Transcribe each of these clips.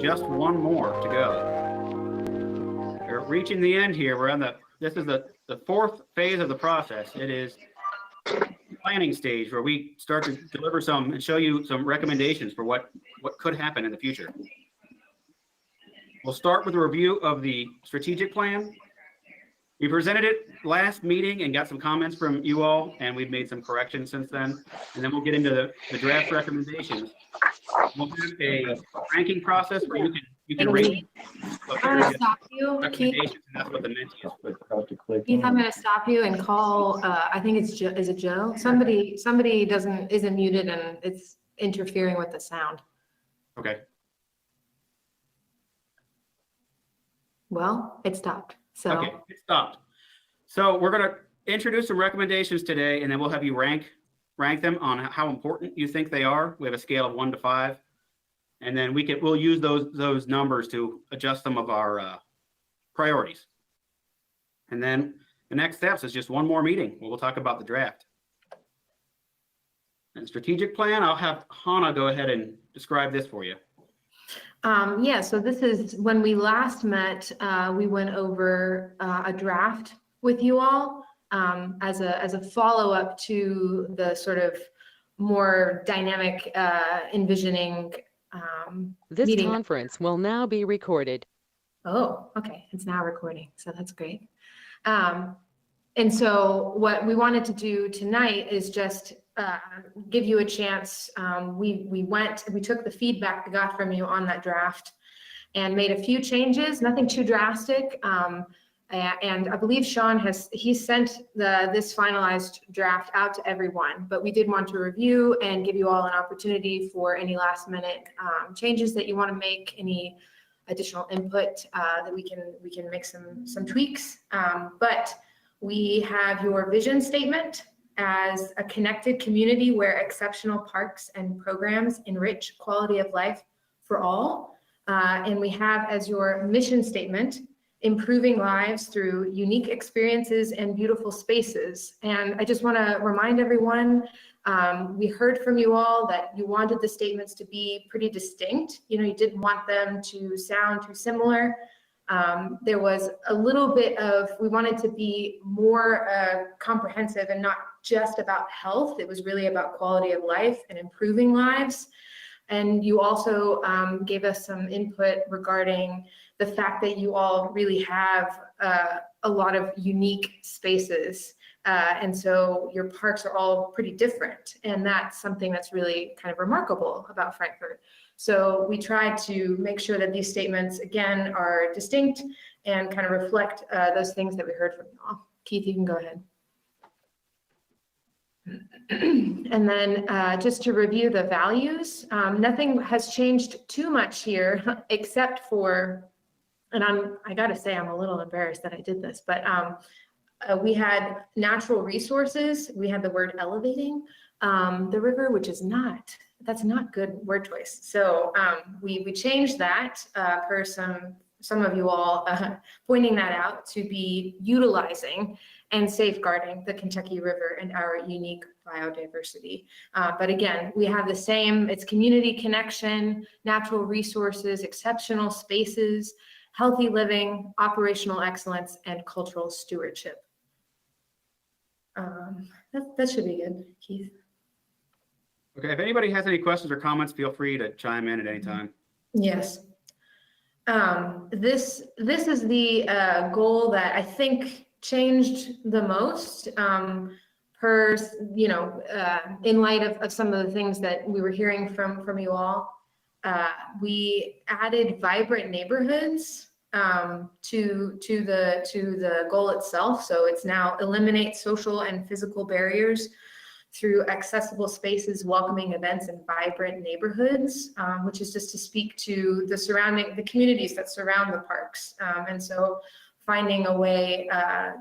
Just one more to go. Here reaching the end here. We're on this is the fourth phase of the process. It is planning stage where we start to deliver some and show you some recommendations for what could happen in the future. We'll start with a review of the strategic plan. We presented it last meeting and got some comments from you all, and we've made some corrections since then. And then we'll get into the draft recommendations. We'll have a ranking process where you can rate. I'm going to stop you, Keith. Recommendations, and that's what the mint is. Keith, I'm going to stop you and call, I think it's Joe, is it Joe? Somebody isn't muted and it's interfering with the sound. Okay. Well, it stopped. So Okay, it stopped. So we're going to introduce some recommendations today, and then we'll have you rank them on how important you think they are. We have a scale of 1 to 5, and then we'll use those numbers to adjust some of our priorities. And then the next steps is just one more meeting where we'll talk about the draft. And strategic plan, I'll have Hannah go ahead and describe this for you. Yeah, so this is when we last met, we went over a draft with you all as a follow-up to the sort of more dynamic envisioning This meeting. conference will now be recorded. Oh, okay, it's now recording, so that's great. And so what we wanted to do tonight is just give you a chance. We took the feedback we got from you on that draft and made a few changes, nothing too drastic. And I believe Sean he sent this finalized draft out to everyone, but we did want to review and give you all an opportunity for any last minute changes that you want to make, any additional input that we can make some tweaks. But we have your vision statement as a connected community where exceptional parks and programs enrich quality of life for all. And we have as your mission statement, improving lives through unique experiences and beautiful spaces. And I just want to remind everyone, we heard from you all that you wanted the statements to be pretty distinct. You know, you didn't want them to sound too similar. There was a little bit of, we wanted to be more comprehensive and not just about health. It was really about quality of life and improving lives. And you also gave us some input regarding the fact that you all really have a lot of unique spaces. And so your parks are all pretty different. And that's something that's really kind of remarkable about Frankfort. So we tried to make sure that these statements, again, are distinct and kind of reflect those things that we heard from you all. Keith, you can go ahead. And then just to review the values, nothing has changed too much here except for, and I gotta say, I'm a little embarrassed that I did this, but we had natural resources. We had the word elevating the river, which is that's not good word choice. So we changed that per some of you all pointing that out to be utilizing and safeguarding the Kentucky River and our unique biodiversity. But again, we have the same, it's community connection, natural resources, exceptional spaces, healthy living, operational excellence, and cultural stewardship. That should be good, Keith. Okay, if anybody has any questions or comments, feel free to chime in at any time. Yes. This is the goal that I think changed the most per, in light of some of the things that we were hearing from you all. We added vibrant neighborhoods to the goal itself. So it's now eliminate social and physical barriers through accessible spaces, welcoming events, and vibrant neighborhoods, which is just to speak to the communities that surround the parks. And so finding a way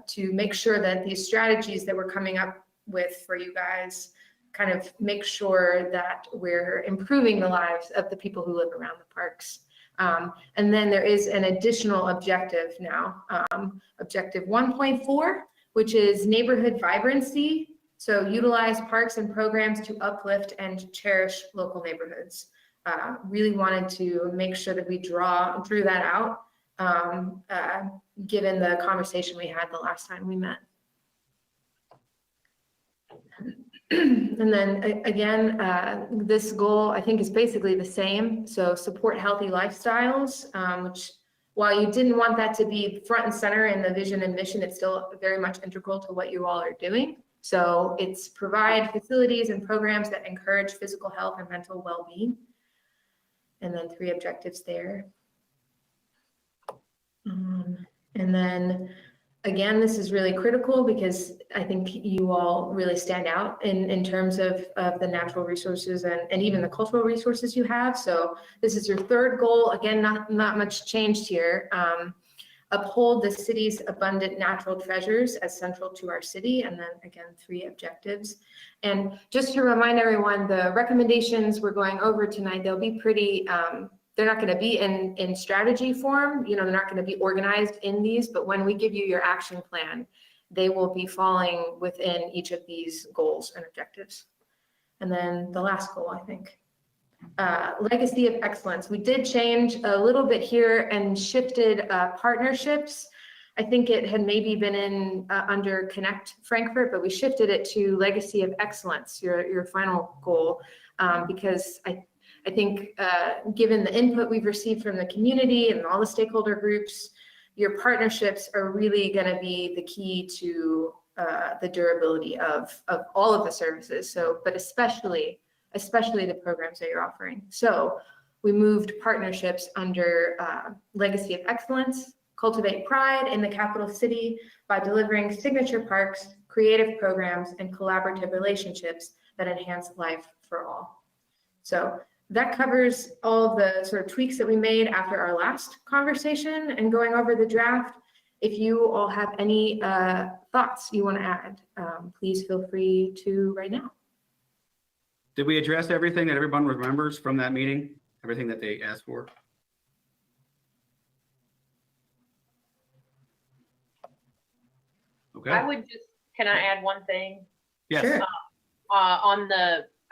to make sure that these strategies that we're coming up with for you guys kind of make sure that we're improving the lives of the people who live around the parks. And then there is an additional objective now, objective 1.4, which is neighborhood vibrancy. So utilize parks and programs to uplift and cherish local neighborhoods. Really wanted to make sure that we drew that out given the conversation we had the last time we met. And then again, this goal I think is basically the same. So support healthy lifestyles, which while you didn't want that to be front and center in the vision and mission, it's still very much integral to what you all are doing. So it's provide facilities and programs that encourage physical health and mental well-being. And then 3 objectives there. And then again, this is really critical because I think you all really stand out in terms of the natural resources and even the cultural resources you have. So this is your 3rd goal. Again, not much changed here. Uphold the city's abundant natural treasures as central to our city. And then again, 3 objectives. And just to remind everyone, the recommendations we're going over tonight, they'll be pretty, they're not going to be in strategy form, they're not going to be organized in these, but when we give you your action plan, they will be falling within each of these goals and objectives. And then the last goal, I think, legacy of excellence. We did change a little bit here and shifted partnerships. I think it had maybe been in under Connect Frankfort, but we shifted it to legacy of excellence, your final goal, because I think given the input we've received from the community and all the stakeholder groups, your partnerships are really going to be the key to the durability of all of the services. So, but especially the programs that you're offering. So we moved partnerships under legacy of excellence, cultivate pride in the capital city by delivering signature parks, creative programs, and collaborative relationships that enhance life for all. So that covers all of the sort of tweaks that we made after our last conversation and going over the draft. If you all have any thoughts you want to add, please feel free to right now. Did we address everything that everyone remembers from that meeting? Everything that they asked for? Okay. Can I add one thing? Yes. Sure. On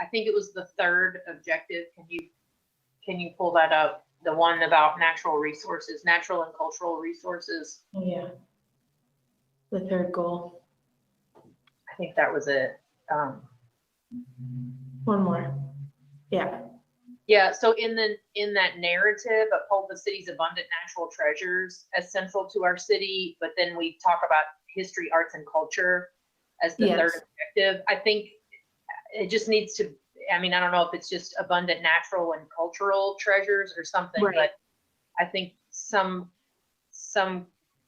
I think it was the 3rd objective. Can you pull that up? The one about natural resources, natural and cultural resources. Yeah. The 3rd goal. I think that was it. One more. Yeah. Yeah. So in that narrative, uphold the city's abundant natural treasures as central to our city, but then we talk about history, arts, and culture as the 3rd objective. I think it just needs to, I don't know if it's just abundant natural and cultural treasures or something, right. But I think some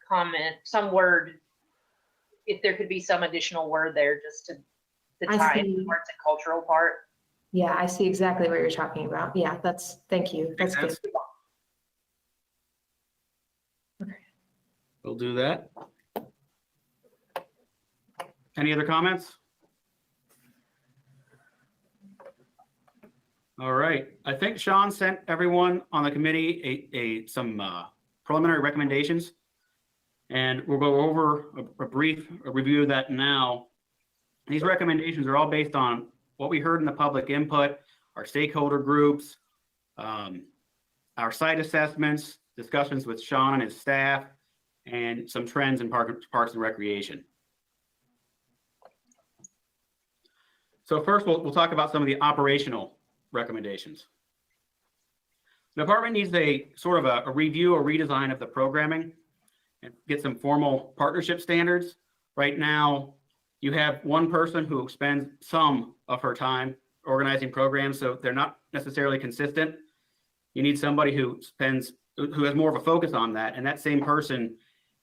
comment, some word, if there could be some additional word there just to tie in the arts and cultural part. Yeah, I see exactly what you're talking about. Yeah, thank you. That's good. Okay. We'll do that. Any other comments? All right. I think Sean sent everyone on the committee some preliminary recommendations, and we'll go over a brief review of that now. These recommendations are all based on what we heard in the public input, our stakeholder groups, our site assessments, discussions with Sean and his staff, and some trends in parks and recreation. So first, we'll talk about some of the operational recommendations. The department needs a sort of a review or redesign of the programming and get some formal partnership standards. Right now, you have one person who spends some of her time organizing programs, so they're not necessarily consistent. You need somebody who has more of a focus on that, and that same person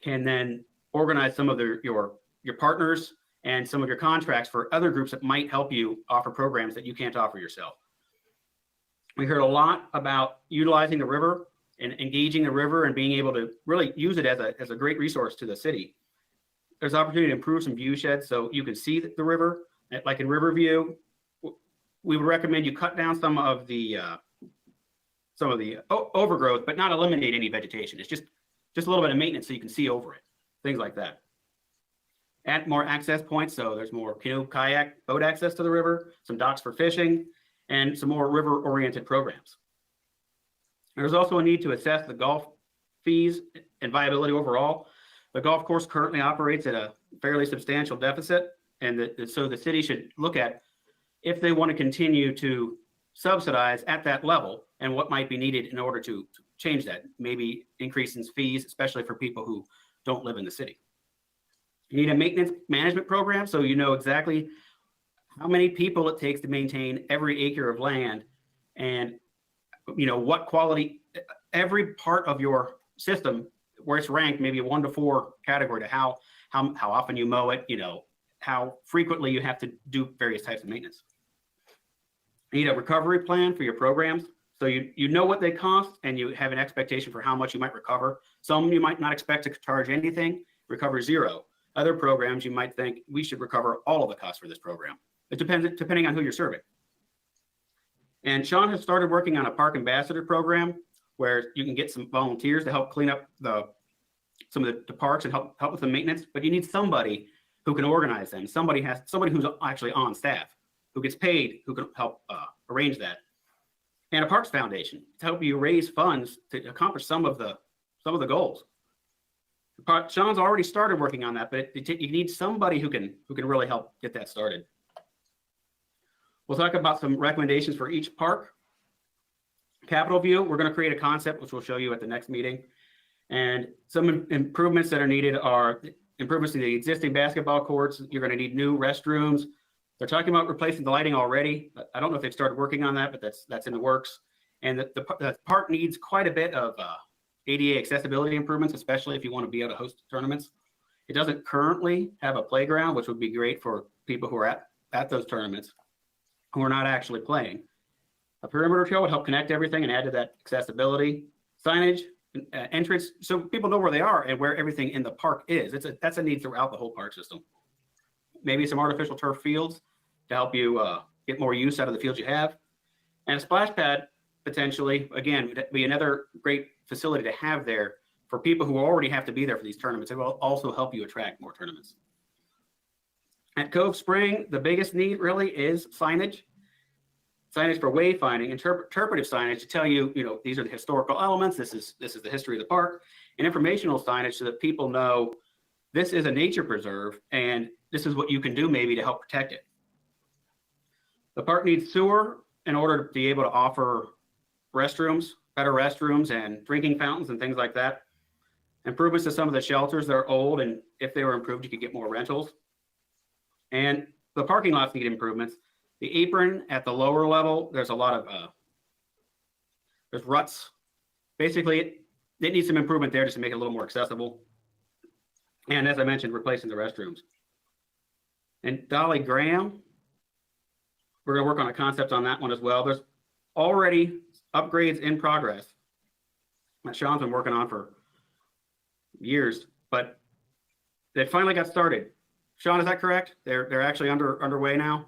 can then organize some of your partners and some of your contracts for other groups that might help you offer programs that you can't offer yourself. We heard a lot about utilizing the river and engaging the river and being able to really use it as a great resource to the city. There's opportunity to improve some view sheds so you can see the river. Like in Riverview, we would recommend you cut down some of the overgrowth, but not eliminate any vegetation. It's just a little bit of maintenance so you can see over it, things like that. Add more access points, so there's more canoe, kayak, boat access to the river, some docks for fishing, and some more river-oriented programs. There's also a need to assess the golf fees and viability overall. The golf course currently operates at a fairly substantial deficit, and so the city should look at if they want to continue to subsidize at that level and what might be needed in order to change that. Maybe increase in fees, especially for people who don't live in the city. You need a maintenance management program so you know exactly how many people it takes to maintain every acre of land, and what quality, every part of your system where it's ranked, maybe a 1 to 4 category to how often you mow it, how frequently you have to do various types of maintenance. You need a recovery plan for your programs. So you know what they cost and you have an expectation for how much you might recover. Some you might not expect to charge anything, recover zero. Other programs you might think we should recover all of the costs for this program. It depends, depending on who you're serving. And Sean has started working on a park ambassador program where you can get some volunteers to help clean up some of the parks and help with the maintenance, but you need somebody who can organize them. Somebody who's actually on staff, who gets paid, who can help arrange that. And a Parks Foundation to help you raise funds to accomplish some of the goals. Sean's already started working on that, but you need somebody who can really help get that started. We'll talk about some recommendations for each park. Capital view, we're going to create a concept, which we'll show you at the next meeting. And some improvements that are needed are improvements to the existing basketball courts. You're going to need new restrooms. They're talking about replacing the lighting already. I don't know if they've started working on that, but that's in the works. And the park needs quite a bit of ADA accessibility improvements, especially if you want to be able to host tournaments. It doesn't currently have a playground, which would be great for people who are at those tournaments who are not actually playing. A perimeter trail would help connect everything and add to that accessibility. Signage, entrance, so people know where they are and where everything in the park is. That's a need throughout the whole park system. Maybe some artificial turf fields to help you get more use out of the fields you have. And a splash pad, potentially, again, would be another great facility to have there for people who already have to be there for these tournaments. It will also help you attract more tournaments. At Cove Spring, the biggest need really is signage. Signage for wayfinding, interpretive signage to tell you, these are the historical elements, this is the history of the park, and informational signage so that people know this is a nature preserve and this is what you can do maybe to help protect it. The park needs sewer in order to be able to offer restrooms, better restrooms and drinking fountains and things like that. Improvements to some of the shelters that are old, and if they were improved, you could get more rentals. And the parking lots need improvements. The apron at the lower level, there's a lot of, there's ruts. Basically, it needs some improvement there just to make it a little more accessible. And as I mentioned, replacing the restrooms. And Dolly Graham, we're gonna work on a concept on that one as well. There's already upgrades in progress that Sean's been working on for years, but they finally got started. Sean, is that correct? They're actually underway now?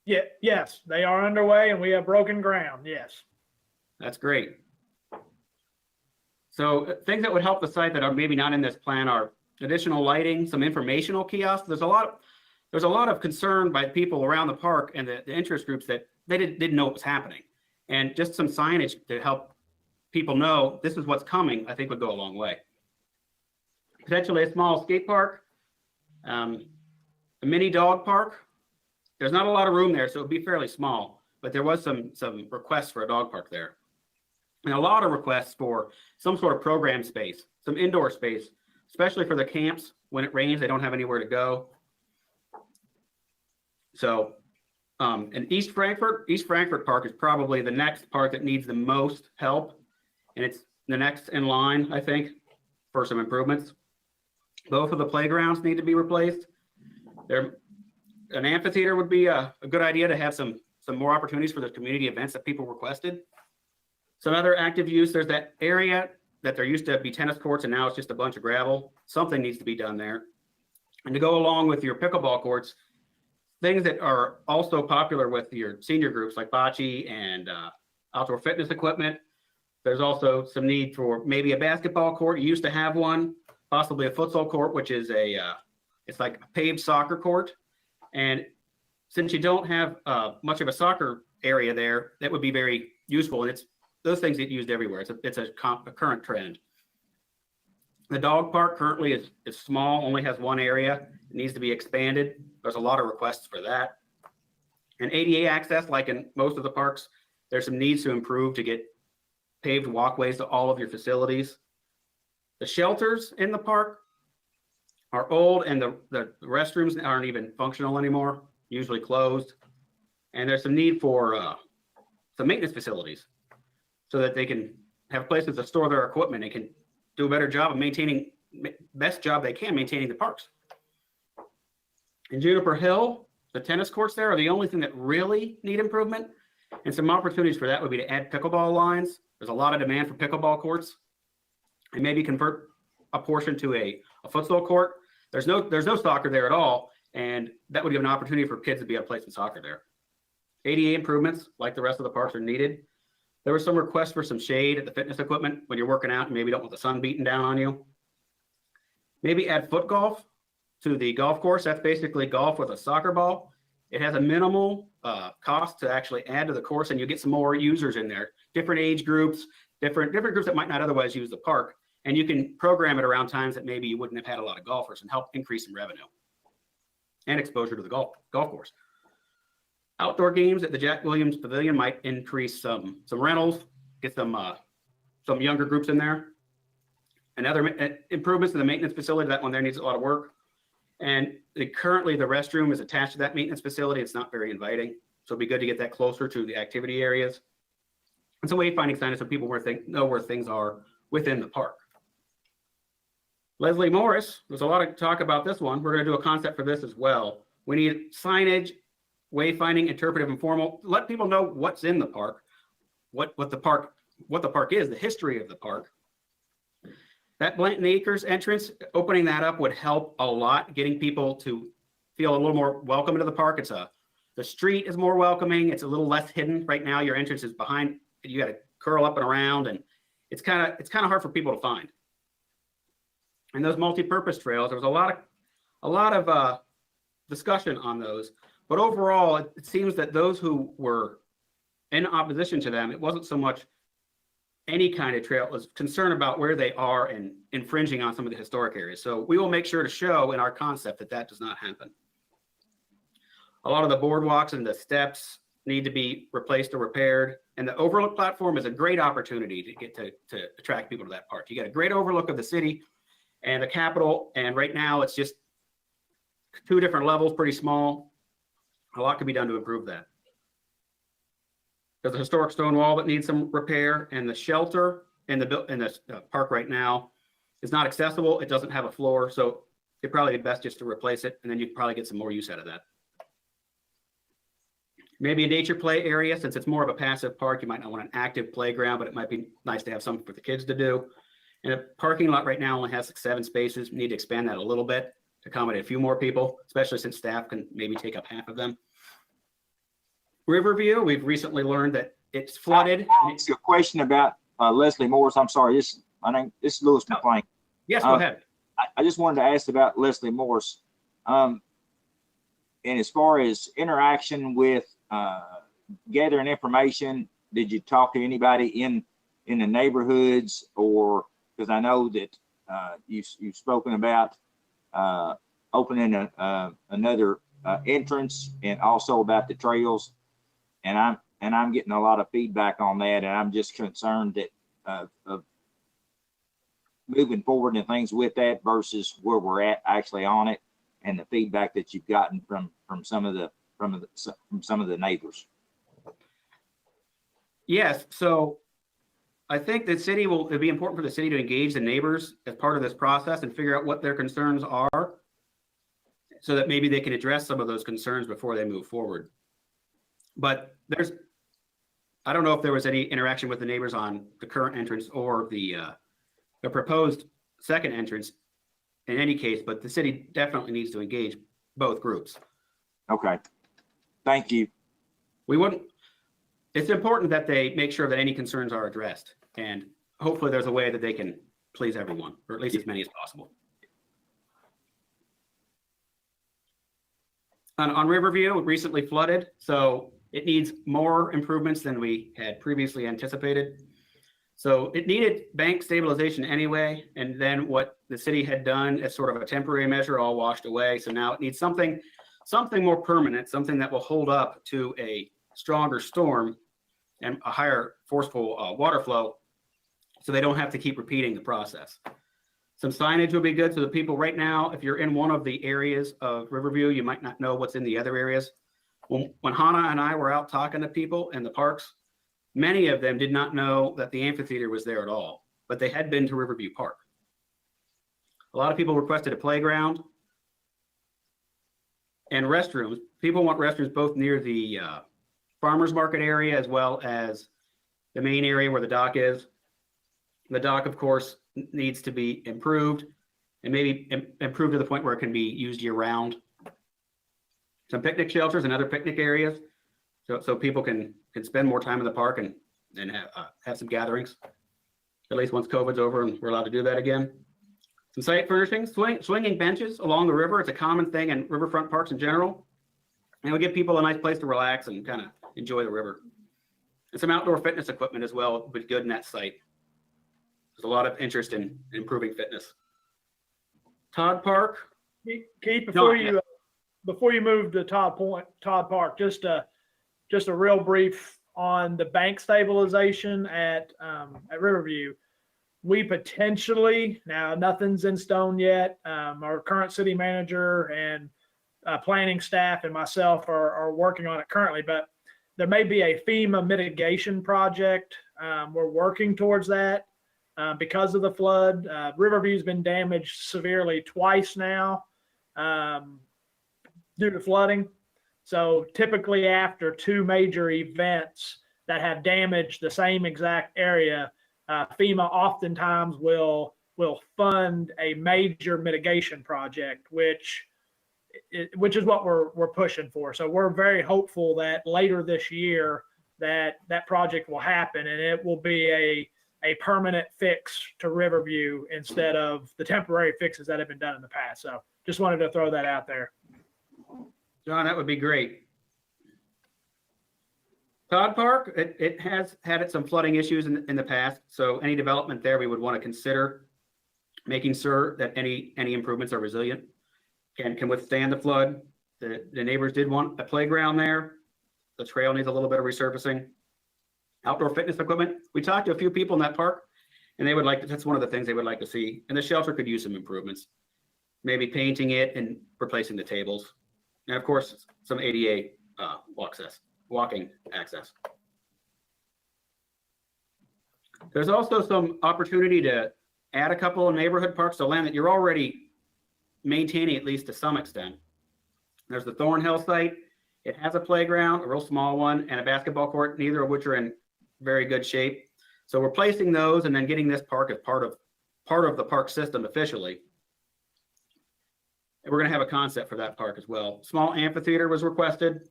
Yeah, yes, they are underway and we have broken ground. Yes. That's great. So things that would help the site that are maybe not in this plan are additional lighting, some informational kiosks. There's a lot of concern by people around the park and the interest groups that they didn't know what was happening. And just some signage to help people know this is what's coming, I think would go a long way. Potentially a small skate park, a mini dog park. There's not a lot of room there, so it'd be fairly small, but there was some requests for a dog park there. And a lot of requests for some sort of program space, some indoor space, especially for the camps. When it rains, they don't have anywhere to go. So, and East Frankfort Park is probably the next park that needs the most help. And it's the next in line, I think, for some improvements. Both of the playgrounds need to be replaced. An amphitheater would be a good idea to have some more opportunities for the community events that people requested. Some other active use, there's that area that there used to be tennis courts and now it's just a bunch of gravel. Something needs to be done there. And to go along with your pickleball courts, things that are also popular with your senior groups like bocce and outdoor fitness equipment. There's also some need for maybe a basketball court. You used to have one, possibly a futsal court, which is it's like a paved soccer court. And since you don't have much of a soccer area there, that would be very useful. And those things get used everywhere. It's a current trend. The dog park currently is small, only has one area. It needs to be expanded. There's a lot of requests for that. And ADA access, like in most of the parks, there's some needs to improve to get paved walkways to all of your facilities. The shelters in the park are old, and the restrooms aren't even functional anymore, usually closed. And there's some need for some maintenance facilities so that they can have places to store their equipment and can do a better job of maintaining, best job they can maintaining the parks. In Juniper Hill, the tennis courts there are the only thing that really need improvement. And some opportunities for that would be to add pickleball lines. There's a lot of demand for pickleball courts. And maybe convert a portion to a futsal court. There's no soccer there at all. And that would give an opportunity for kids to be able to play some soccer there. ADA improvements, like the rest of the parks, are needed. There were some requests for some shade at the fitness equipment when you're working out and maybe don't want the sun beating down on you. Maybe add foot golf to the golf course. That's basically golf with a soccer ball. It has a minimal cost to actually add to the course, and you get some more users in there, different age groups, different groups that might not otherwise use the park. And you can program it around times that maybe you wouldn't have had a lot of golfers and help increase some revenue and exposure to the golf course. Outdoor games at the Jack Williams Pavilion might increase some rentals, get some younger groups in there. And other improvements to the maintenance facility, that one there needs a lot of work. And currently the restroom is attached to that maintenance facility. It's not very inviting. So it'd be good to get that closer to the activity areas. And some wayfinding signage so people know where things are within the park. Leslie Morris, there's a lot of talk about this one. We're going to do a concept for this as well. We need signage, wayfinding, interpretive, and formal. Let people know what's in the park, what the park is, the history of the park. That Blanton Acres entrance, opening that up would help a lot, getting people to feel a little more welcome into the park. The street is more welcoming. It's a little less hidden. Right now, your entrance is behind. You got to curl up and around, and it's kind of hard for people to find. And those multi-purpose trails, there was a lot of discussion on those. But overall, it seems that those who were in opposition to them, it wasn't so much any kind of trail, it was concern about where they are and infringing on some of the historic areas. So we will make sure to show in our concept that does not happen. A lot of the boardwalks and the steps need to be replaced or repaired. And the overlook platform is a great opportunity to get to attract people to that park. You get a great overlook of the city and the Capitol. And right now it's just 2 different levels, pretty small. A lot can be done to improve that. There's a historic stone wall that needs some repair, and the shelter in the park right now is not accessible. It doesn't have a floor, so it'd probably be best just to replace it, and then you'd probably get some more use out of that. Maybe a nature play area, since it's more of a passive park, you might not want an active playground, but it might be nice to have something for the kids to do. And the parking lot right now only has 7 spaces. We need to expand that a little bit to accommodate a few more people, especially since staff can maybe take up half of them. Riverview, we've recently learned that it's flooded. I'll ask you a question about Leslie Morris. I'm sorry, this is Lewis McClain. Yes, go ahead. I just wanted to ask about Leslie Morris. And as far as interaction with gathering information, did you talk to anybody in the neighborhoods, or because I know that you've spoken about opening another entrance, and also about the trails, and I'm getting a lot of feedback on that, and I'm just concerned that of moving forward and things with that versus where we're at actually on it, and the feedback that you've gotten from some of the neighbors. Yes, so I think the city it'd be important for the city to engage the neighbors as part of this process and figure out what their concerns are, so that maybe they can address some of those concerns before they move forward. But I don't know if there was any interaction with the neighbors on the current entrance or the proposed second entrance in any case, but the city definitely needs to engage both groups. Okay, thank you. It's important that they make sure that any concerns are addressed, and hopefully there's a way that they can please everyone, or at least as many as possible. On Riverview, it recently flooded, so it needs more improvements than we had previously anticipated. So it needed bank stabilization anyway, and then what the city had done as sort of a temporary measure all washed away. So now it needs something more permanent, something that will hold up to a stronger storm and a higher forceful water flow, so they don't have to keep repeating the process. Some signage would be good, so the people right now, if you're in one of the areas of Riverview, you might not know what's in the other areas. When Hannah and I were out talking to people in the parks, many of them did not know that the amphitheater was there at all, but they had been to Riverview Park. A lot of people requested a playground and restrooms. People want restrooms both near the farmers market area as well as the main area where the dock is. The dock, of course, needs to be improved and maybe improved to the point where it can be used year round. Some picnic shelters and other picnic areas, so people can spend more time in the park and have some gatherings, at least once COVID's over and we're allowed to do that again. Some site furnishings, swinging benches along the river. It's a common thing in riverfront parks in general. And it'll give people a nice place to relax and kind of enjoy the river. And some outdoor fitness equipment as well would be good in that site. There's a lot of interest in improving fitness. Todd Park. Keith, before you move to Todd Park, just a real brief on the bank stabilization at Riverview. We potentially, now nothing's in stone yet. Our current city manager and planning staff and myself are working on it currently, but there may be a FEMA mitigation project. We're working towards that because of the flood. Riverview's been damaged severely twice now due to flooding. So typically after two major events that have damaged the same exact area, FEMA oftentimes will fund a major mitigation project, which is what we're pushing for. So we're very hopeful that later this year that project will happen and it will be a permanent fix to Riverview instead of the temporary fixes that have been done in the past. So just wanted to throw that out there. John, that would be great. Todd Park, it has had some flooding issues in the past, so any development there, we would want to consider making sure that any improvements are resilient, can withstand the flood. The neighbors did want a playground there. The trail needs a little bit of resurfacing. Outdoor fitness equipment. We talked to a few people in that park, and they would like that's one of the things they would like to see. And the shelter could use some improvements, maybe painting it and replacing the tables, and of course some ADA walking access. There's also some opportunity to add a couple of neighborhood parks to land that you're already maintaining, at least to some extent. There's the Thornhill site. It has a playground, a real small one, and a basketball court, neither of which are in very good shape. So replacing those and then getting this park as part of the park system officially. And we're going to have a concept for that park as well. Small amphitheater was requested,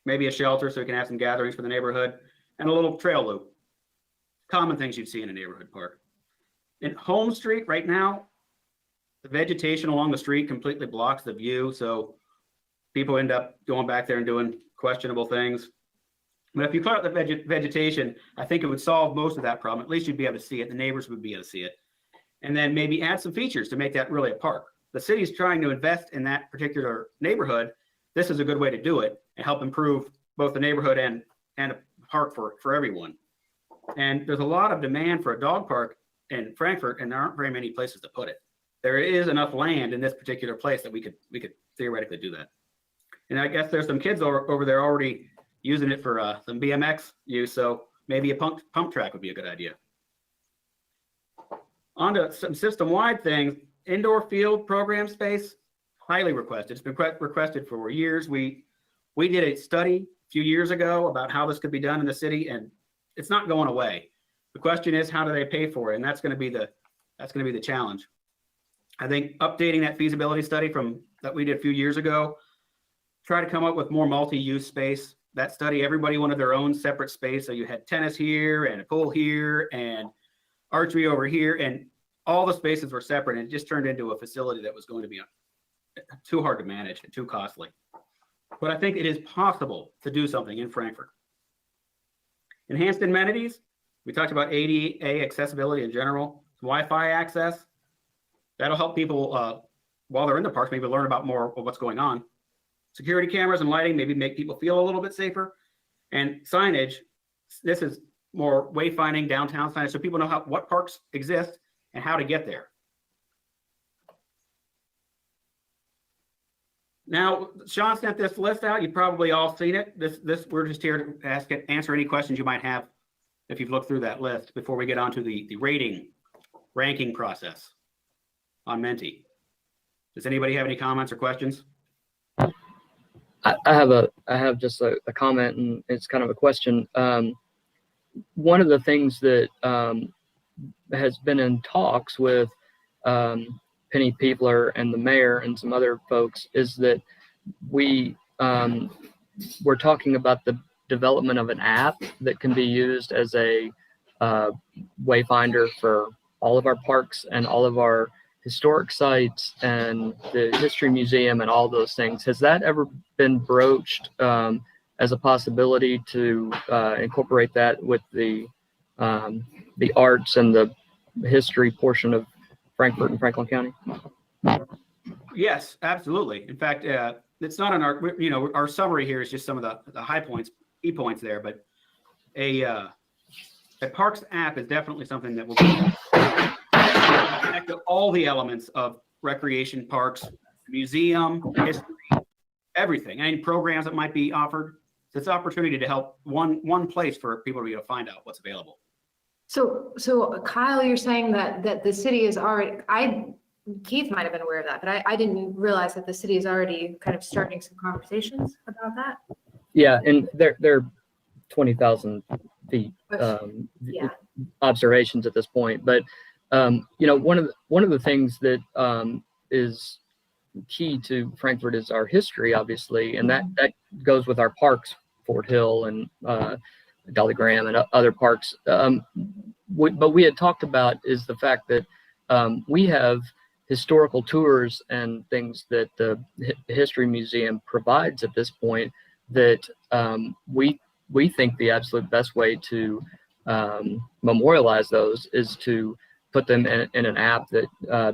maybe a shelter so we can have some gatherings for the neighborhood, and a little trail loop. Common things you'd see in a neighborhood park. In Home Street right now, the vegetation along the street completely blocks the view, so people end up going back there and doing questionable things. But if you clear out the vegetation, I think it would solve most of that problem. At least you'd be able to see it. The neighbors would be able to see it. And then maybe add some features to make that really a park. The city's trying to invest in that particular neighborhood. This is a good way to do it and help improve both the neighborhood and a park for everyone. And there's a lot of demand for a dog park in Frankfort, and there aren't very many places to put it. There is enough land in this particular place that we could theoretically do that. And I guess there's some kids over there already using it for some BMX use, so maybe a pump track would be a good idea. On to some system-wide things. Indoor field program space, highly requested. It's been requested for years. We did a study a few years ago about how this could be done in the city, and it's not going away. The question is, how do they pay for it? And that's going to be the challenge. I think updating that feasibility study that we did a few years ago, try to come up with more multi-use space. That study, everybody wanted their own separate space. So you had tennis here and a pool here and archery over here, and all the spaces were separate, and it just turned into a facility that was going to be too hard to manage and too costly. But I think it is possible to do something in Frankfort. Enhanced amenities, We talked about ADA accessibility in general, Wi-Fi access. That'll help people while they're in the parks, maybe learn about more of what's going on. Security cameras and lighting, maybe make people feel a little bit safer. And signage, this is more wayfinding, downtown signage, so people know what parks exist and how to get there. Now, Sean sent this list out. You've probably all seen it. We're just here to answer any questions you might have if you've looked through that list before we get on to the ranking process on Menti. Does anybody have any comments or questions? I have just a comment, and it's kind of a question. One of the things that has been in talks with Penny Peebler and the mayor and some other folks is that we're talking about the development of an app that can be used as a wayfinder for all of our parks and all of our historic sites and the history museum and all those things. Has that ever been broached as a possibility to incorporate that with the arts and the history portion of Frankfort and Franklin County? Yes, absolutely. In fact, it's not on our summary here is just some of the high points, key points there, but a Parks app is definitely something that will connect to all the elements of recreation, parks, museum, history, everything, any programs that might be offered. So it's an opportunity to help one place for people to be able to find out what's available. So Kyle, you're saying that the city is already, Keith might have been aware of that, but I didn't realize that the city is already kind of starting some conversations about that. Yeah, and they're 20,000 feet Yeah. observations at this point. But one of the things that is key to Frankfort is our history, obviously, and that goes with our parks, Fort Hill and Dolly Graham and other parks. But we had talked about is the fact that we have historical tours and things that the History Museum provides at this point that we think the absolute best way to memorialize those is to put them in an app that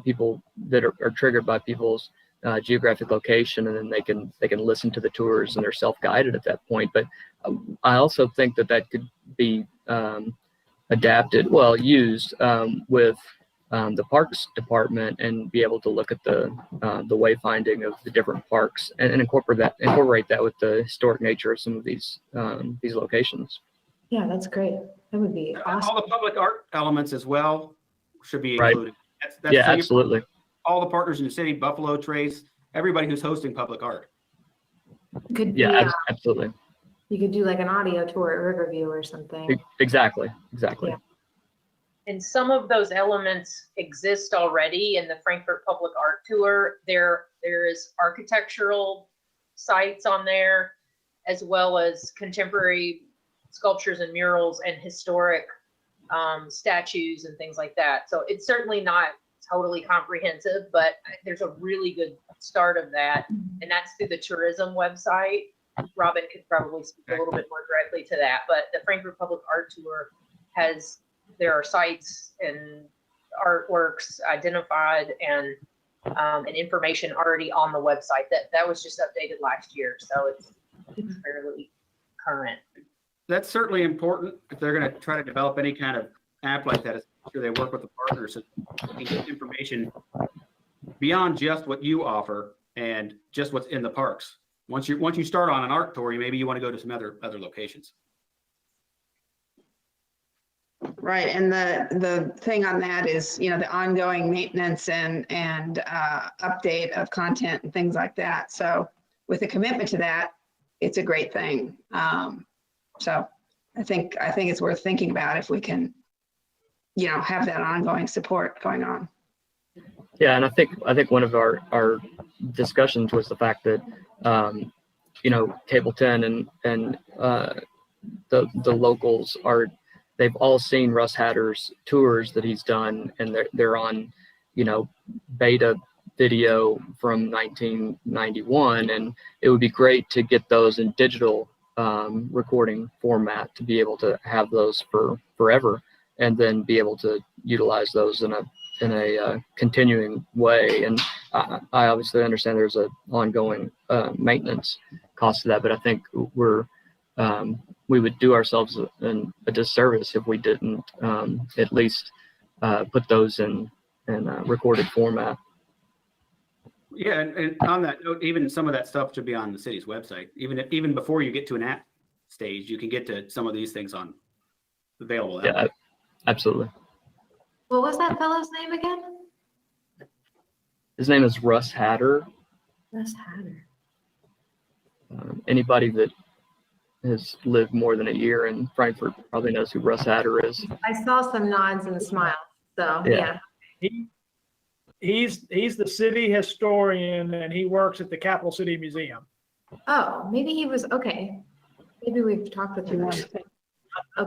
people that are triggered by people's geographic location, and then they can listen to the tours and they're self-guided at that point. But I also think that could be used with the Parks Department and be able to look at the wayfinding of the different parks and incorporate that with the historic nature of some of these locations. Yeah, that's great. That would be awesome. All the public art elements as well should be Right. included. That's Yeah, absolutely. All the partners in the city, Buffalo Trace, everybody who's hosting public art. Could Yeah, be, absolutely. you could do like an audio tour at Riverview or something. Exactly. Yeah. And some of those elements exist already in the Frankfurt Public Art Tour. There is architectural sites on there, as well as contemporary sculptures and murals and historic statues and things like that. So it's certainly not totally comprehensive, but there's a really good start of that. And that's through the tourism website. Robin could probably speak a little bit more directly to that, but the Frankfurt Public Art Tour there are sites and artworks identified and information already on the website that was just updated last year. So it's fairly current. That's certainly important if they're going to try to develop any kind of app like that. It's sure they work with the partners and get information beyond just what you offer and just what's in the parks. Once you start on an art tour, maybe you want to go to some other locations. Right, and the thing on that is, the ongoing maintenance and update of content and things like that. So with a commitment to that, it's a great thing. So I think it's worth thinking about if we can, have that ongoing support going on. Yeah, and I think one of our discussions was the fact that Cable 10 and the locals they've all seen Russ Hatter's tours that he's done, and they're on beta video from 1991, and it would be great to get those in digital recording format to be able to have those for forever, and then be able to utilize those in a continuing way. And I obviously understand there's an ongoing maintenance cost to that, but I think we would do ourselves a disservice if we didn't at least put those in recorded format. Yeah, and on that note, even some of that stuff should be on the city's website. Even before you get to an app stage, you can get to some of these things on available. Yeah, absolutely. What was that fellow's name again? His name is Russ Hatter. Russ Hatter. Anybody that has lived more than a year in Frankfort probably knows who Russ Hatter is. I saw some nods and smiles. So Yeah. yeah. He's the city historian, and he works at the Capital City Museum. Oh, maybe he was okay. Maybe we've talked with him. Okay.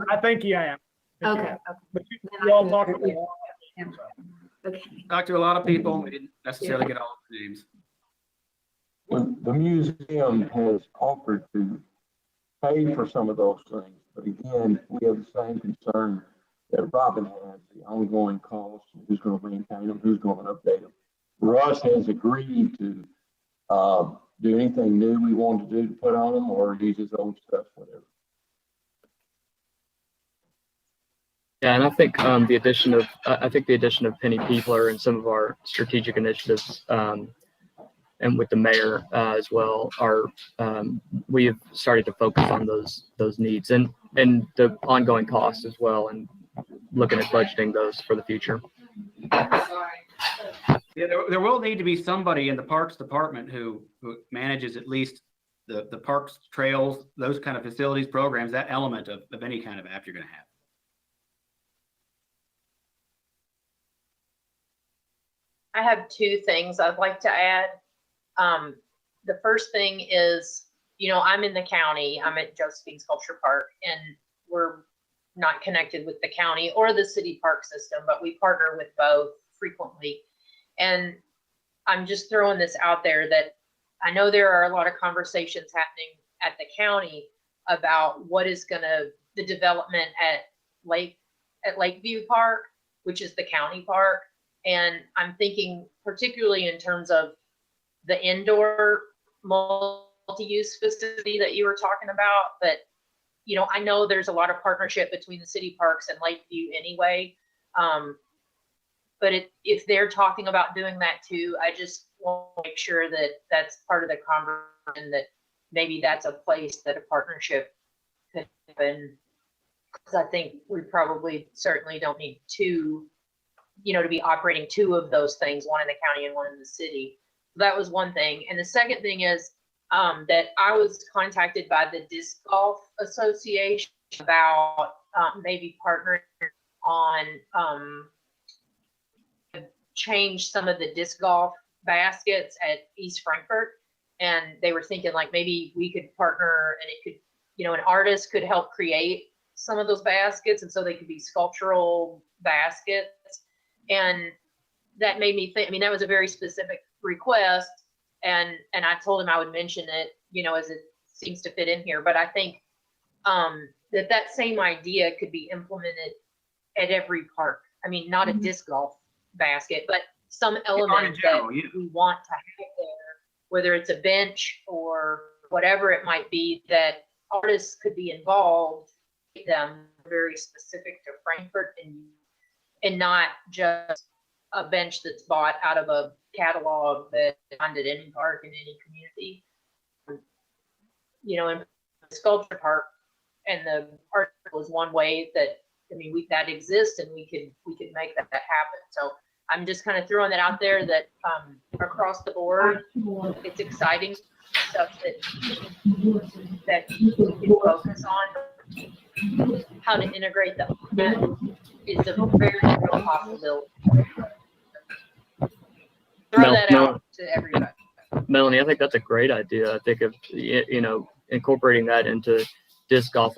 I think you have. Okay. But Then you I all can- talked about it. Okay. Talked to a lot of people. We didn't necessarily get all the names. When the museum has offered to pay for some of those things, but again, we have the same concern that Robin has, the ongoing costs, who's going to maintain them, who's going to update them. Russ has agreed to do anything new we want to do to put on them, or use his own stuff, whatever. Yeah, and I think the addition of Penny Peepler and some of our strategic initiatives, and with the mayor as well, are we have started to focus on those needs and the ongoing costs as well, and looking at budgeting those for the future. Yeah, there will need to be somebody in the parks department who manages at least the parks, trails, those kind of facilities, programs, that element of any kind of app you're going to have. I have two things I'd like to add. The first thing is, I'm in the county, I'm at Josephine Sculpture Park, and we're not connected with the county or the city park system, but we partner with both frequently. And I'm just throwing this out there that I know there are a lot of conversations happening at the county about what is the development at Lakeview Park, which is the county park. And I'm thinking particularly in terms of the indoor multi-use facility that you were talking about, that, I know there's a lot of partnership between the city parks and Lakeview anyway. But if they're talking about doing that too, I just want to make sure that that's part of the conversation, that maybe that's a place that a partnership could happen. Because I think we probably certainly don't need two, to be operating two of those things, one in the county and one in the city. That was one thing. And the second thing is that I was contacted by the Disc Golf Association about maybe partnering on change some of the disc golf baskets at East Frankfort. And they were thinking like maybe we could partner, and it could, an artist could help create some of those baskets, and so they could be sculptural baskets. And that made me think, that was a very specific request. And I told him I would mention it, as it seems to fit in here. But I think that same idea could be implemented at every park. Not a disc golf basket, but some element that we want to have there, whether it's a bench or whatever it might be, that artists could be involved, them very specific to Frankfort, and not just a bench that's bought out of a catalog that found at any park in any community. In the sculpture park, and the article is one way that that exists, and we could make that happen. So I'm just kind of throwing that out there, that across the board, it's exciting stuff that we can focus on. How to integrate that is a very real possibility. Throw that out to everybody. Melanie, I think that's a great idea. I think of, incorporating that into disc golf.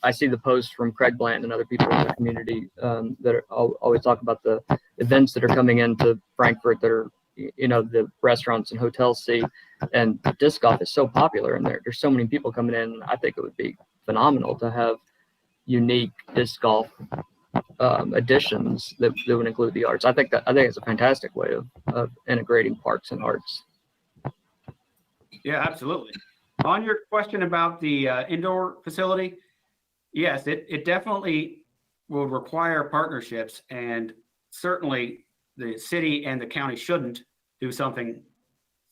I see the posts from Craig Blanton and other people in the community that always talk about the events that are coming into Frankfort that are, the restaurants and hotels see. And disc golf is so popular, and there's so many people coming in. I think it would be phenomenal to have unique disc golf additions that would include the arts. I think it's a fantastic way of integrating parks and arts. Yeah, absolutely. On your question about the indoor facility, yes, it definitely will require partnerships, and certainly the city and the county shouldn't do something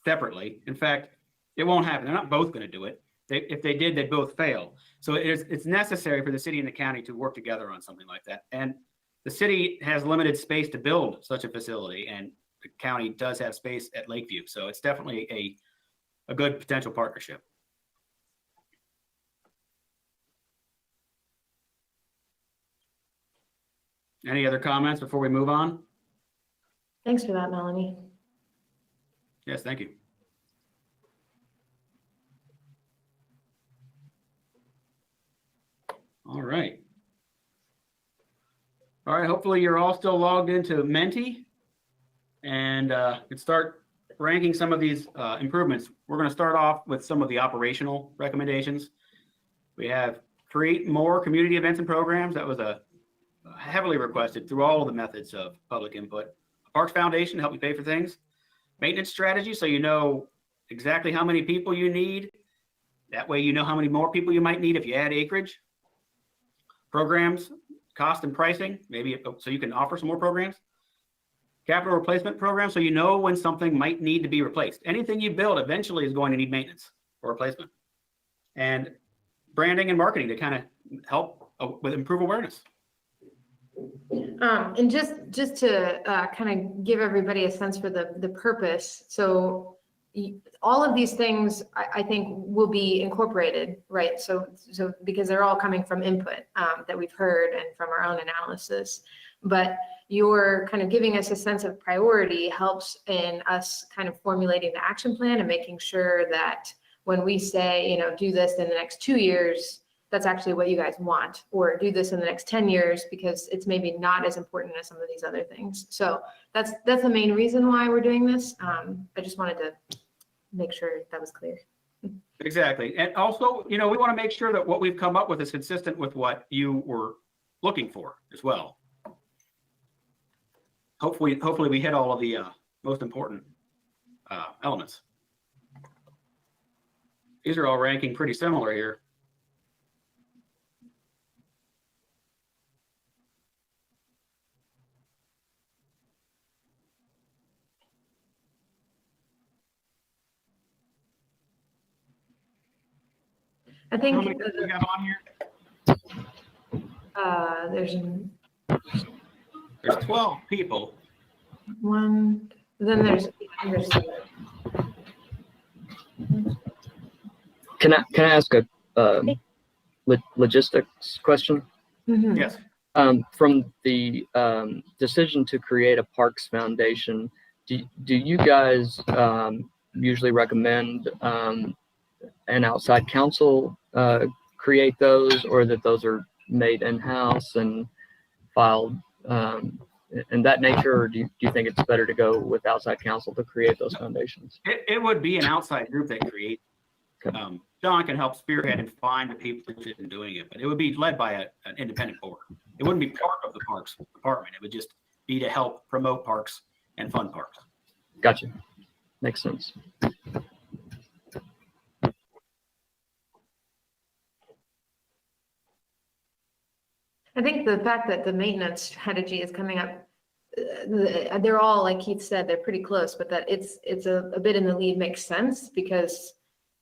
separately. In fact, it won't happen. They're not both going to do it. If they did, they'd both fail. So it's necessary for the city and the county to work together on something like that. And the city has limited space to build such a facility, and the county does have space at Lakeview. So it's definitely a good potential partnership. Any other comments before we move on? Thanks for that, Melanie. Yes, thank you. All right. All right, hopefully you're all still logged into Menti and can start ranking some of these improvements. We're going to start off with some of the operational recommendations. We have create more community events and programs. That was a heavily requested through all of the methods of public input. Parks Foundation, help you pay for things. Maintenance strategy, so you know exactly how many people you need. That way you know how many more people you might need if you add acreage. Programs, cost and pricing, maybe so you can offer some more programs. Capital replacement program, so you know when something might need to be replaced. Anything you build eventually is going to need maintenance or replacement. And branding and marketing to kind of help with improve awareness. And just to kind of give everybody a sense for the purpose. So all of these things I think will be incorporated, right? So because they're all coming from input that we've heard and from our own analysis, but you're kind of giving us a sense of priority helps in us kind of formulating the action plan and making sure that when we say, you know, do this in the next 2 years, that's actually what you guys want, or do this in the next 10 years because it's maybe not as important as some of these other things. So that's the main reason why we're doing this. I just wanted to make sure that was clear. Exactly. And also, you know, we want to make sure that what we've come up with is consistent with what you were looking for as well. Hopefully we hit all of the most important elements. These are all ranking pretty similar here. I How think many do we have on here? There's 12 people. one, then there's Can I ask a logistics question? mhm. Yes. From the decision to create a Parks Foundation, do you guys usually recommend an outside counsel create those, or that those are made in-house and filed in that nature, or do you think it's better to go with outside counsel to create those foundations? It would be an outside group that creates. Okay. John can help spearhead and find the people interested in doing it, but it would be led by an independent board. It wouldn't be part of the Parks Department. It would just be to help promote parks and fund parks. Gotcha. Makes sense. I think the fact that the maintenance strategy is coming up, they're all, like Keith said, they're pretty close, but that it's a bit in the lead makes sense because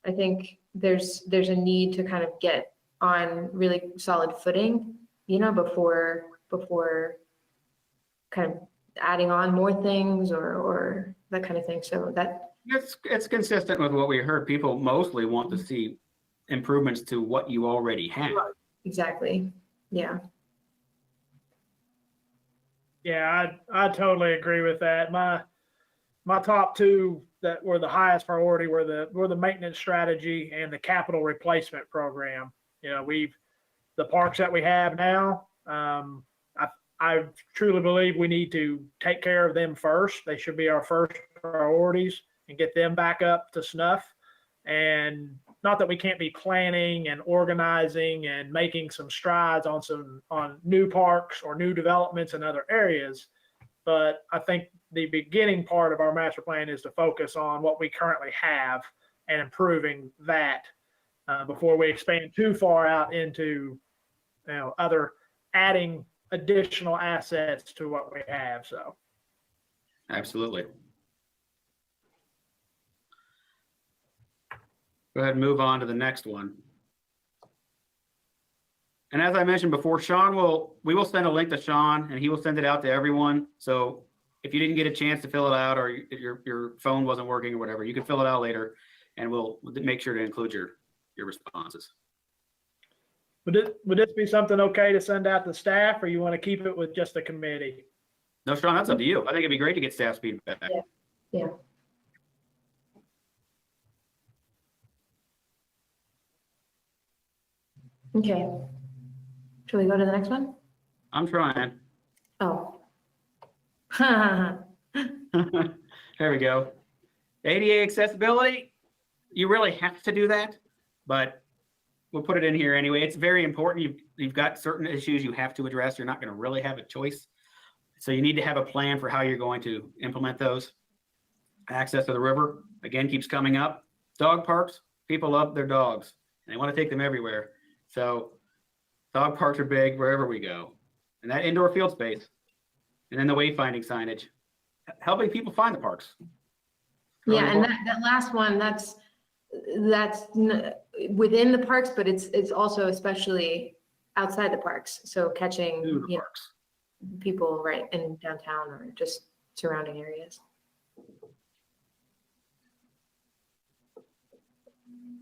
I think there's a need to kind of get on really solid footing, you know, before kind of adding on more things or that kind of thing. So that It's consistent with what we heard. People mostly want to see improvements to what you already have. exactly, yeah. Yeah, I totally agree with that. My top two that were the highest priority were the maintenance strategy and the capital replacement program. You know, the parks that we have now, I truly believe we need to take care of them first. They should be our first priorities. and get them back up to snuff. And not that we can't be planning and organizing and making some strides on new parks or new developments in other areas, but I think the beginning part of our master plan is to focus on what we currently have and improving that before we expand too far out into, other adding additional assets to what we have. So. Absolutely. Go ahead and move on to the next one. And as I mentioned before, we will send a link to Sean and he will send it out to everyone. So if you didn't get a chance to fill it out or your phone wasn't working or whatever, you can fill it out later and we'll make sure to include your responses. Would this be something okay to send out to staff, or you want to keep it with just the committee? No, Sean, that's up to you. I think it'd be great to get staff feedback. Yeah. Okay. Shall we go to the next one? I'm trying. Oh. There we go. ADA accessibility, you really have to do that, but we'll put it in here anyway. It's very important. You've got certain issues you have to address. You're not going to really have a choice. So you need to have a plan for how you're going to implement those. Access to the river, again, keeps coming up. Dog parks, people love their dogs. And they want to take them everywhere. So dog parks are big wherever we go. And that indoor field space. And then the wayfinding signage. Helping people find the parks. Yeah, and that last one, that's within the parks, but it's also especially outside the parks. So catching parks. People right in downtown or just surrounding areas.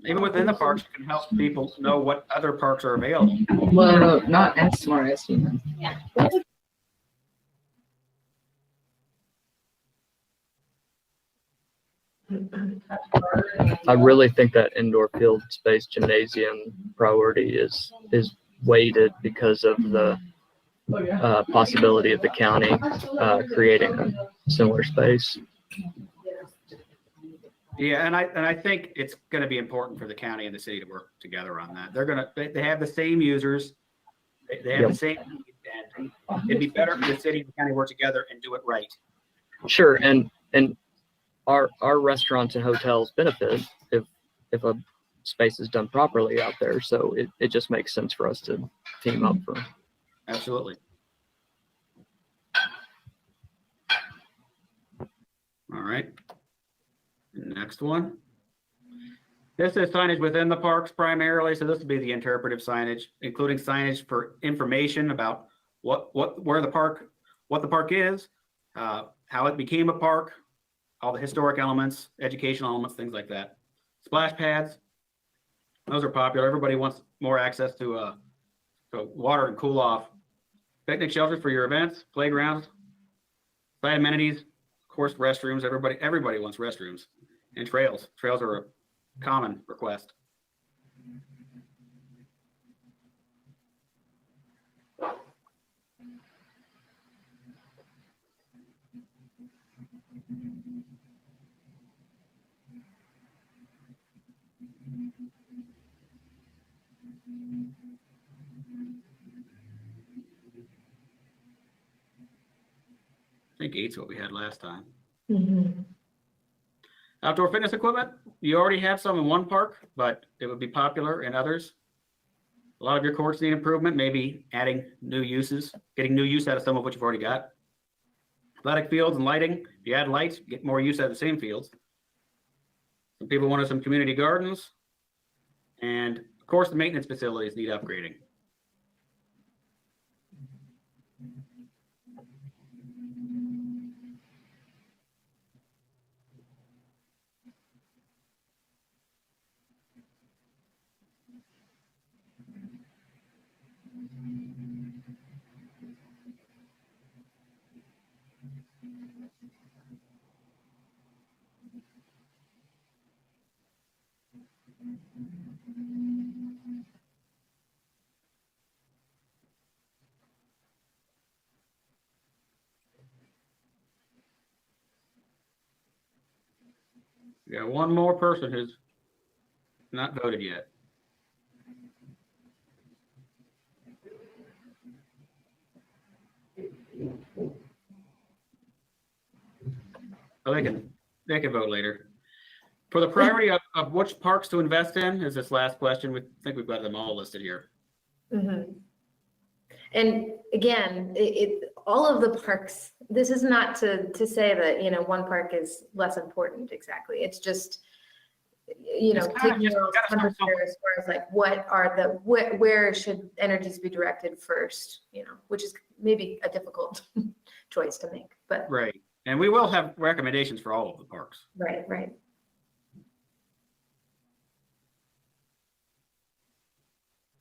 Even within the parks, you can help people know what other parks are available. Well, not as smart as you. Yeah. I really think that indoor field space gymnasium priority is weighted because of the possibility of the county creating a similar space. Yeah, and I think it's going to be important for the county and the city to work together on that. They have the same users, they have the same needs, and it'd be better for the city and the county work together and do it right. Sure, and our restaurants and hotels benefit if a space is done properly out there. So it just makes sense for us to team up for. Absolutely. All right. Next one. This is signage within the parks primarily. So this would be the interpretive signage, including signage for information about what the park is, how it became a park, all the historic elements, educational elements, things like that. Splash pads, those are popular. Everybody wants more access to water and cool off. Picnic shelters for your events, playgrounds, site amenities, of course, restrooms. Everybody wants restrooms. And trails. Trails are a common request. I think 8's what we had last time. Mm-hmm. Outdoor fitness equipment, you already have some in one park, but it would be popular in others. A lot of your courts need improvement, maybe adding new uses, getting new use out of some of what you've already got. Athletic fields and lighting, if you add lights, get more use out of the same fields. Some people wanted some community gardens. And of course, the maintenance facilities need upgrading. We got one more person who's not voted yet. Oh, they can vote later. For the priority of which parks to invest in is this last question. We think we've got them all listed here. Mhm. And again, all of the parks, this is not to say that, one park is less important exactly. It's just, It's kind of taking just- your we gotta start temperature as far as like, where should energies be directed first, which is maybe a difficult choice to make, but Right. And we will have recommendations for all of the parks. right.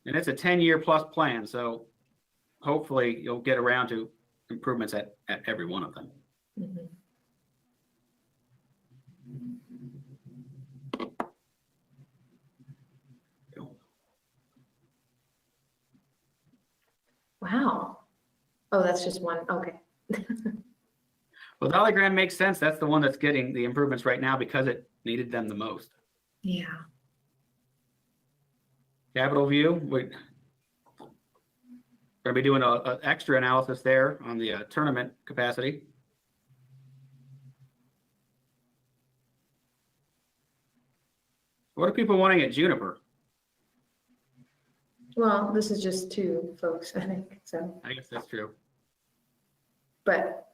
And it's a 10-year plus plan, so hopefully you'll get around to improvements at every one of them. Mhm. Wow. Oh, that's just one. Okay. Well, Dolly Graham makes sense. That's the one that's getting the improvements right now because it needed them the most. Yeah. Capitol View, we're going to be doing an extra analysis there on the tournament capacity. What are people wanting at Juniper? Well, this is just two folks, I think, so, I guess that's true. but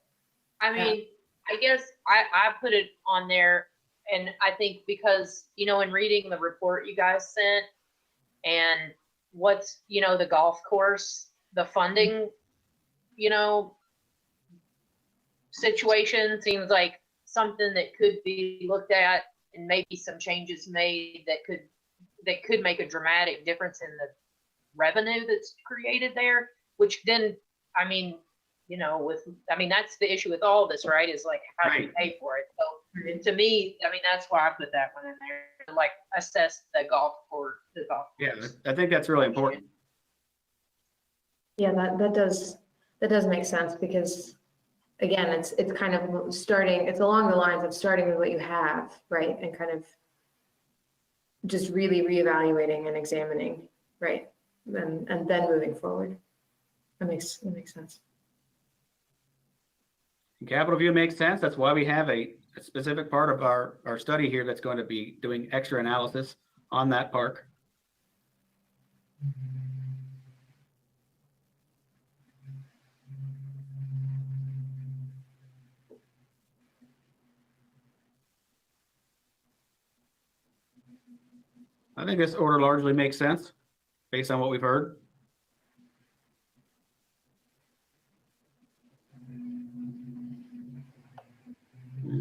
I mean, I guess I put it on there, and I think because, in reading the report you guys sent and what's, the golf course, the funding, situation seems like something that could be looked at and maybe some changes made that could make a dramatic difference in the revenue that's created there, which then, that's the issue with all this, right? Is like, how do you pay for it? So to me, that's why I put that one in there, like assess the golf course. Yeah, I think that's really important. yeah, that does make sense because again, it's kind of starting, it's along the lines of starting with what you have, right? And kind of just really reevaluating and examining, right? And then moving forward. That makes sense. Capitol View makes sense. That's why we have a specific part of our study here that's going to be doing extra analysis on that park. I think this order largely makes sense based on what we've heard.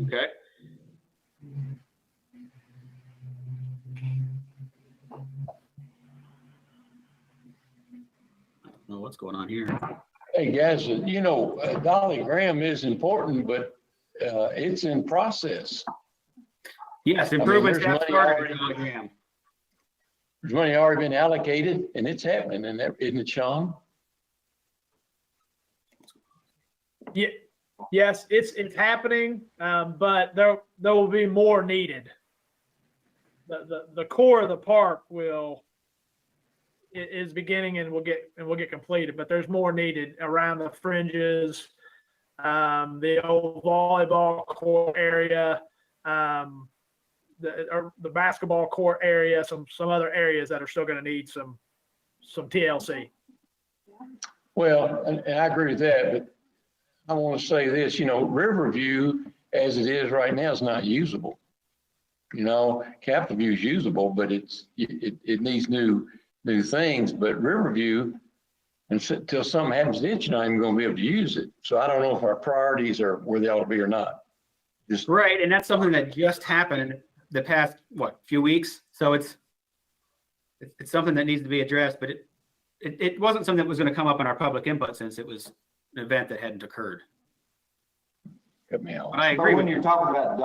Okay. I don't know what's going on here. Hey, guys, Dolly Graham is important, but it's in process. Yes, improvements there's have money started. already- Dolly Graham. There's money already been allocated and it's happening, isn't it, Sean? Yeah, yes, it's happening, but there will be more needed. The core of the park is beginning and will get completed, but there's more needed around the fringes, the old volleyball court area, the basketball court area, some other areas that are still going to need some TLC. Well, and I agree with that, but I want to say this, Riverview as it is right now is not usable. Capitol View is usable, but it needs new things. But Riverview, until something happens to it, you're not even going to be able to use it. So I don't know if our priorities are where they ought to be or not. Right, and that's something that just happened in the past few weeks. So it's something that needs to be addressed, but it wasn't something that was going to come up in our public input since it was an event that hadn't occurred. Cut me out. But I But agree when with you're you. talking about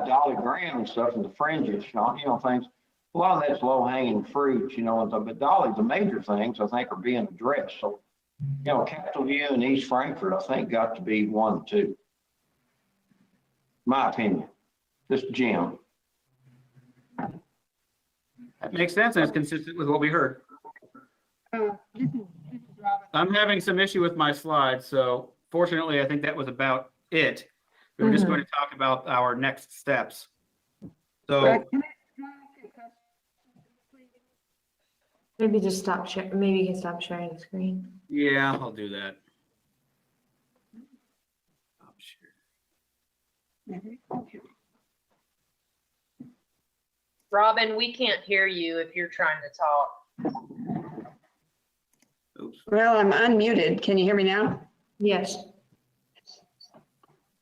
Dolly Graham and stuff and the fringes, Sean, things, a lot of that's low hanging fruit, but Dolly's the major things I think are being addressed. So, Capitol View and East Frankfort, I think got to be 1, 2. My opinion. this gym. That makes sense and it's consistent with what we heard. This is Robin. I'm having some issue with my slides, so fortunately, I think that was about it. We were just going to talk about our next steps. So, Brett, can I ask you a question, please? Maybe just stop sharing, maybe you can stop sharing the screen. yeah, I'll do that. Oh, sure. Okay. Robin, we can't hear you if you're trying to talk. Oops. Well, I'm unmuted. Can you hear me now? Yes.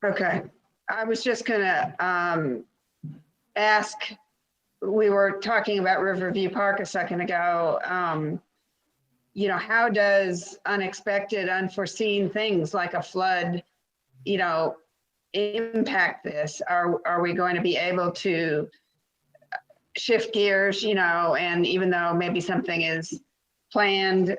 Okay. I was just gonna ask, we were talking about Riverview Park a second ago. You know, how does unexpected, unforeseen things like a flood, you know, impact this? Are we going to be able to shift gears, you know, and even though maybe something is planned,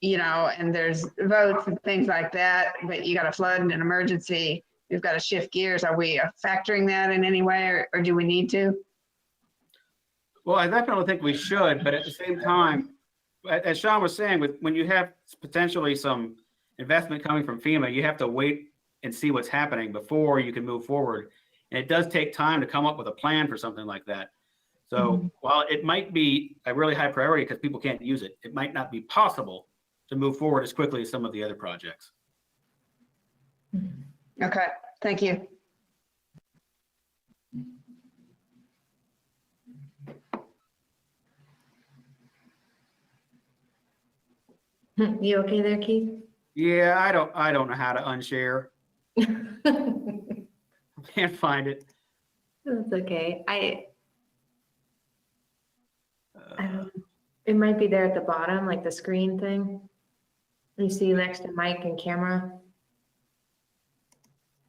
you know, and there's votes and things like that, but you got a flood and an emergency, you've got to shift gears. Are we factoring that in any way, or do we need to? Well, I definitely think we should, but at the same time, as Sean was saying, when you have potentially some investment coming from FEMA, you have to wait and see what's happening before you can move forward. And it does take time to come up with a plan for something like that. So while it might be a really high priority because people can't use it, it might not be possible to move forward as quickly as some of the other projects. Okay, thank you. You okay there, Keith? Yeah, I don't know how to unshare. Can't find it. That's okay. It might be there at the bottom, like the screen thing. You see next to mic and camera.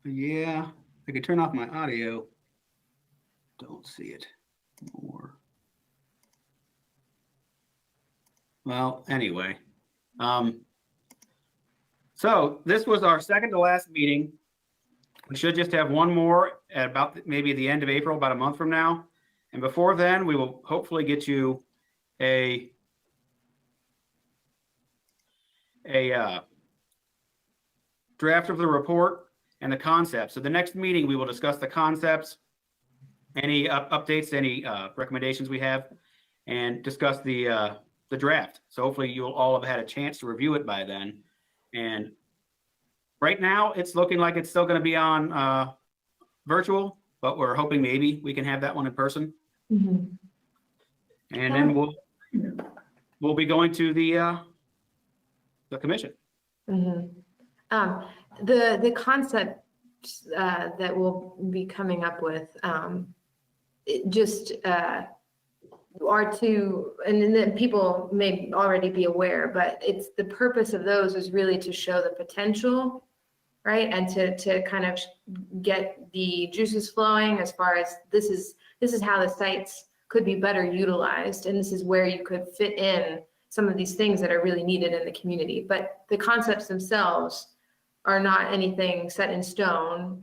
Yeah, I could turn off my audio. Don't see it more. Well, anyway. So this was our second to last meeting. We should just have one more at about maybe the end of April, about a month from now. And before then, we will hopefully get you a draft of the report and the concepts. So the next meeting, we will discuss the concepts, any updates, any recommendations we have, and discuss the draft. So hopefully you'll all have had a chance to review it by then. And right now, it's looking like it's still going to be on virtual, but we're hoping maybe we can have that one in person. Mhm. And then we'll be going to the commission. Mhm. The concepts that we'll be coming up with it just are to, and then people may already be aware, but it's the purpose of those is really to show the potential, right? And to kind of get the juices flowing as far as this is how the sites could be better utilized, and this is where you could fit in some of these things that are really needed in the community. But the concepts themselves are not anything set in stone.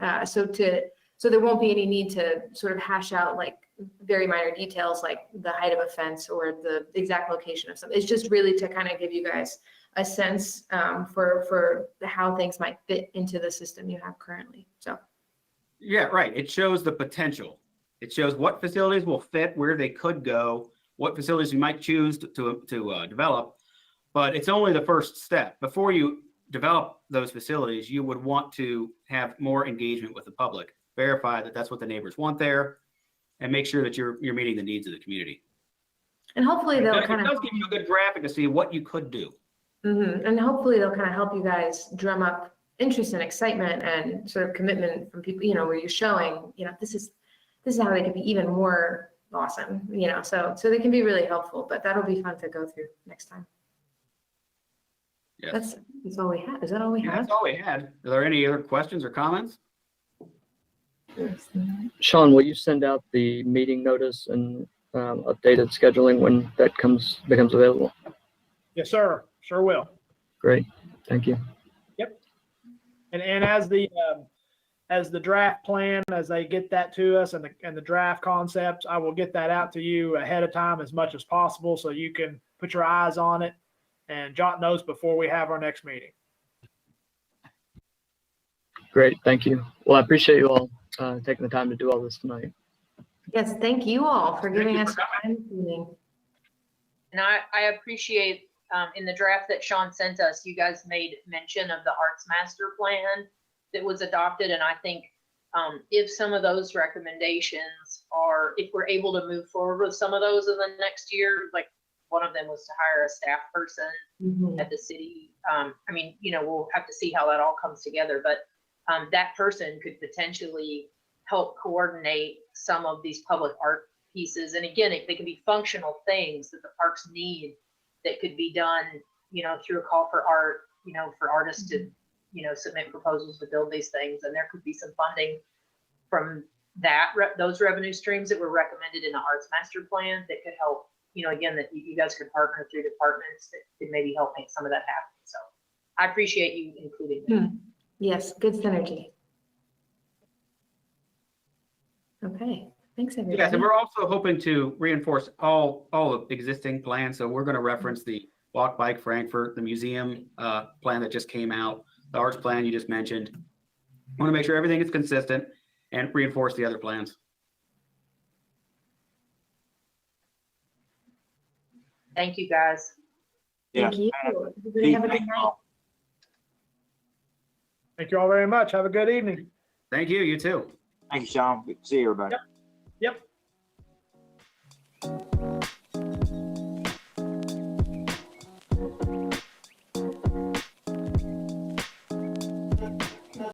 So there won't be any need to sort of hash out like very minor details like the height of a fence or the exact location of something. It's just really to kind of give you guys a sense for how things might fit into the system you have currently. So. Yeah, right. It shows the potential. It shows what facilities will fit, where they could go, what facilities you might choose to develop. But it's only the first step. Before you develop those facilities, you would want to have more engagement with the public, verify that that's what the neighbors want there, and make sure that you're meeting the needs of the community. And hopefully they'll It does give you a good graphic to see what you could do. And hopefully they'll kind of help you guys drum up interest and excitement and sort of commitment from people, where you're showing, this is how they could be even more awesome, so they can be really helpful, but that'll be fun to go through next time. Yes. That's all we have. Is that all we have? That's all we had. Are there any other questions or comments? Sean, will you send out the meeting notice and updated scheduling when that becomes available? Yes, sir. Sure will. Great, thank you. Yep. And as the as the draft plan, as they get that to us and the draft concepts, I will get that out to you ahead of time as much as possible so you can put your eyes on it and jot notes before we have our next meeting. Great, thank you. Well, I appreciate you all taking the time to do all this tonight. Yes, thank you all for giving you us for time this evening. And I appreciate, in the draft that Sean sent us, you guys made mention of the Arts Master Plan that was adopted. And I think if some of those recommendations are, if we're able to move forward with some of those in the next year, like one of them was to hire a staff person Mhm. at the city. I mean, we'll have to see how that all comes together, but that person could potentially help coordinate some of these public art pieces. And again, they can be functional things that the parks need that could be done, through a call for art, for artists to, submit proposals to build these things. And there could be some funding from those revenue streams that were recommended in the Arts Master Plan that could help, again, that you guys could partner through departments that could maybe help make some of that happen. So I appreciate you including that. Yes, good synergy. Okay, thanks everybody. Yes, and we're also hoping to reinforce all of existing plans. So we're going to reference the Walk Bike Frankfort, the museum plan that just came out, the arts plan you just mentioned. I want to make sure everything is consistent and reinforce the other plans. Thank you, guys. Yeah. Thank you. Everybody have a good night. Thank you all very much. Have a good evening. Thank you. You too. Thank you, Sean. Good to see everybody. Yep.